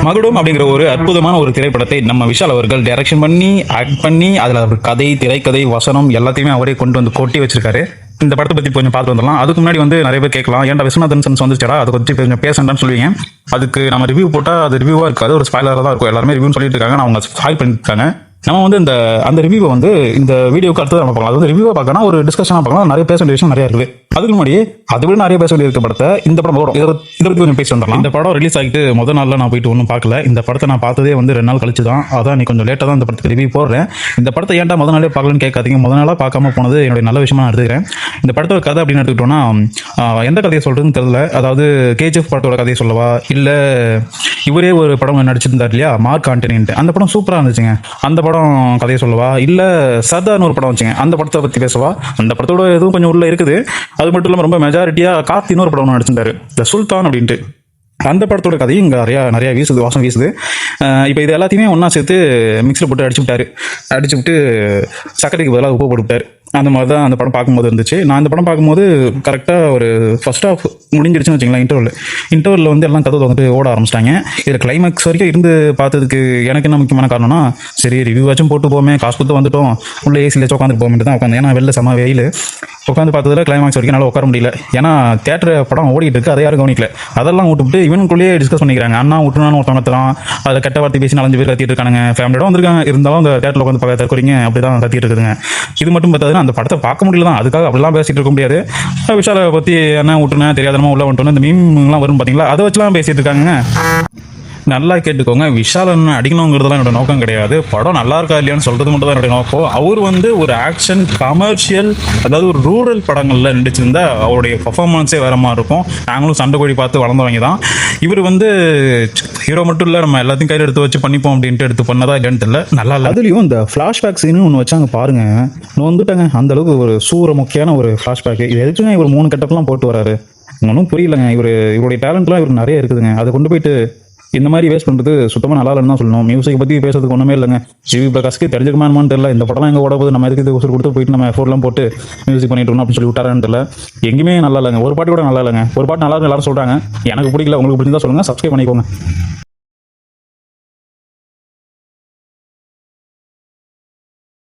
மகுடம் அப்படிங்கிற ஒரு அற்புதமான ஒரு திரைப்படத்தை நம்ம விஷால் அவர்கள் டைரக்ஷன் பண்ணி ஆக்ட் பண்ணி அதில் அவர் கதை, திரைக்கதை, வசனம் எல்லாத்தையுமே அவரே கொண்டு வந்து கொட்டி வச்சிருக்காரு. இந்த படத்தை பற்றி கொஞ்சம் பார்த்து வந்துடலாம். அதுக்கு முன்னாடி வந்து நிறைய பேர் கேட்கலாம், ஏன்டா விஸ்வநாதன் சன்ஸ் வந்துச்சடா அதை பற்றி கொஞ்சம் பேசண்டான்னு சொல்லுவீங்க. அதுக்கு நம்ம ரிவ்யூ போட்டால் அது ரிவ்யூவாக இருக்காது, ஒரு ஸ்பாய்லராக தான் இருக்கும். எல்லாருமே ரிவ்யூன்னு சொல்லிட்டு இருக்காங்க, நான் அவங்க ஸ்பாயில் பண்ணியிருக்காங்க. நம்ம வந்து அந்த ரிவ்யூவை வந்து இந்த வீடியோக்கு அடுத்து நம்ம பார்க்கலாம். அது வந்து ரிவ்யூவை பார்க்கணும், ஒரு டிஸ்கஷனாக பார்க்கலாம். நிறைய பேச வேண்டிய விஷயம் நிறைய இருக்குது. அதுக்கு முன்னாடி அதை விட நிறைய பேச வேண்டிய இருக்க படத்தை இந்த படம் வரும், இதை பற்றி கொஞ்சம் பேசி வந்துடலாம். இந்த படம் ரிலீஸ் ஆகிட்டு முதல் நாளில் நான் போயிட்டு ஒன்றும் பார்க்கல. இந்த படத்தை நான் பார்த்ததே வந்து 2 நாள் கழிச்சு தான். அதான் நீ கொஞ்சம் லேட்டாக தான் இந்த படத்துக்கு ரிவ்யூ போடுறேன். இந்த படத்தை ஏன்டா முதல் நாளே பார்க்கலன்னு கேட்காதீங்க. முதல் நாளாக பார்க்காம போனது என்னுடைய நல்ல விஷயமா நான் எடுத்துக்கிறேன். இந்த படத்தோட கதை அப்படின்னு எடுத்துக்கிட்டோம்னா, எந்த கதையை சொல்கிறதுன்னு தெரியல. அதாவது கேஜிஎஃப் படத்தோட கதையை சொல்லவா, இல்லை இவரே ஒரு படம் நடிச்சிருந்தார் இல்லையா, மார்க் ஆண்டனின்ட்டு, அந்த படம் சூப்பராக இருந்துச்சுங்க. அந்த படம் கதையை சொல்லவா, இல்லை சர்தார்னு ஒரு படம் வச்சுங்க, அந்த படத்தை பற்றி பேசவா. அந்த படத்தோட எதுவும் கொஞ்சம் உள்ள இருக்குது. அது மட்டும் இல்லாமல் ரொம்ப மெஜாரிட்டியாக கார்த்தின்னு ஒரு படம் நடிச்சிருந்தாரு, த சுல்தான் அப்படின்ட்டு. அந்த படத்தோட கதையும் இங்கே நிறையா வீசுது, வாசம் வீசுது. இப்போ இது எல்லாத்தையுமே ஒன்றா சேர்த்து மிக்ஸில் போட்டு அடிச்சு விட்டு சக்கரைக்கு பதிலாக உப்பு போட்டுவிட்டார். அந்த மாதிரி தான் அந்த படம் பார்க்கும்போது இருந்துச்சு. நான் அந்த படம் பார்க்கும்போது கரெக்டாக ஒரு ஃபர்ஸ்ட் ஹாஃப் முடிஞ்சிருச்சுன்னு வச்சுங்களேன். இன்டர்வலில் வந்து எல்லாம் கதை வந்துட்டு ஓட ஆரம்பிச்சிட்டாங்க. இதில் கிளைமேக்ஸ் வரைக்கும் இருந்து பார்த்ததுக்கு எனக்கு என்ன முக்கியமான காரணம்னா, சரி ரிவ்யூவாச்சும் போட்டு போமே, காசு கொடுத்து வந்துட்டோம், உள்ளே ஏசியில் உட்காந்துட்டு போக தான் உட்காந்து. ஏன்னா வெளில செம வெயில். உட்காந்து பார்த்ததில் கிளைமேக்ஸ் வரைக்கும் நல்லா உட்கார முடியல. ஏன்னா தேட்டர் படம் ஓடிட்டு இருக்கு, அதை யாரும் கவனிக்கல. அதெல்லாம் விட்டுவிட்டு இவனுக்குள்ளேயே டிஸ்கஸ் பண்ணிக்கிறாங்க. அண்ணா விட்டுனான்னு ஒருத்தவங்க நடத்தலாம், அதில் கெட்ட வார்த்தை பேசி 4 பேர் கத்திட்டு இருக்காங்க. ஃபேமிலியோட வந்திருக்காங்க, இருந்தாலும் அந்த தேட்டரில் உட்காந்து பார்க்க தற்கொலைங்க அப்படி தான் கத்திட்டு இருக்குதுங்க. இது மட்டும் பார்த்தாதுன்னா அந்த படத்தை பார்க்க முடியல தான். அதுக்காக அப்படிலாம் பேசிட்டு இருக்க முடியாது. விஷாலை பற்றி என்ன விட்டுனா தெரியாதனமா உள்ள வந்துட்டோன்னு இந்த மீம்லாம் வரும் பார்த்தீங்களா, அதை வச்சுலாம் பேசிட்டு இருக்காங்க. நல்லா கேட்டுக்கோங்க, விஷாலன் அடிக்கணுங்கிறதுலாம் என்னோட நோக்கம் கிடையாது. படம் நல்லா இருக்கா இல்லையான்னு சொல்கிறது மட்டும் தான் என்னோட நோக்கம். அவர் வந்து ஒரு ஆக்ஷன் கமர்ஷியல், அதாவது ஒரு ரூரல் படங்களில் நடிச்சிருந்தா அவருடைய பர்ஃபார்மன்ஸே வேற மாதிரி இருக்கும். நாங்களும் சண்டை கோழி பார்த்து வளர்ந்தவங்க தான். இவர் வந்து ஹீரோ மட்டும் இல்லை, நம்ம எல்லாத்தையும் கையில் எடுத்து வச்சு பண்ணிப்போம் அப்படின்ட்டு எடுத்து பண்ணதா இல்லைன்னு தெரியல, நல்லா இல்லை. அதுலேயும் இந்த ஃப்ளாஷ்பேக் சீனு ஒன்று வச்சாங்க பாருங்க, நான் வந்துட்டாங்க. அந்த அளவுக்கு ஒரு முக்கியமான ஒரு ஃப்ளாஷ்பேக். இது எதுக்குங்க இவர் 3 கட்டப்பெல்லாம் போட்டு வராரு, ஒன்றும் புரியலைங்க. இவருடைய டேலண்ட்லாம் இவருக்கு நிறைய இருக்குதுங்க. அதை கொண்டு போயிட்டு இந்த மாதிரி வேஸ்ட் பண்ணுறது சுத்தமாக நல்லா இல்லைன்னு தான் சொல்லணும். மியூசிக்கை பற்றி பேசுறதுக்கு ஒன்றுமே இல்லைங்க. ஜிவி பிரகாஷ்க்கு தெரிஞ்சுக்கமானு தெரியல. இந்த படம்லாம் எங்கே ஓட போது, நம்ம எதுக்கு இது உசுறு கொடுத்து போயிட்டு நம்ம ஃபோர்லாம் போட்டு மியூசிக் பண்ணிட்டு இருக்கணும் அப்படின்னு சொல்லி விட்டாரான்னு தெரியல. எங்கேயுமே நல்லா இல்லைங்க. ஒரு பாட்டு கூட நல்லா இல்லைங்க. ஒரு பாட்டு நல்லா இருக்கு எல்லாரும் சொல்கிறாங்க, எனக்கு பிடிக்கல. உங்களுக்கு பிடிச்சிருந்தா சொல்லுங்கள், சப்ஸ்கிரைப் பண்ணிக்கோங்க.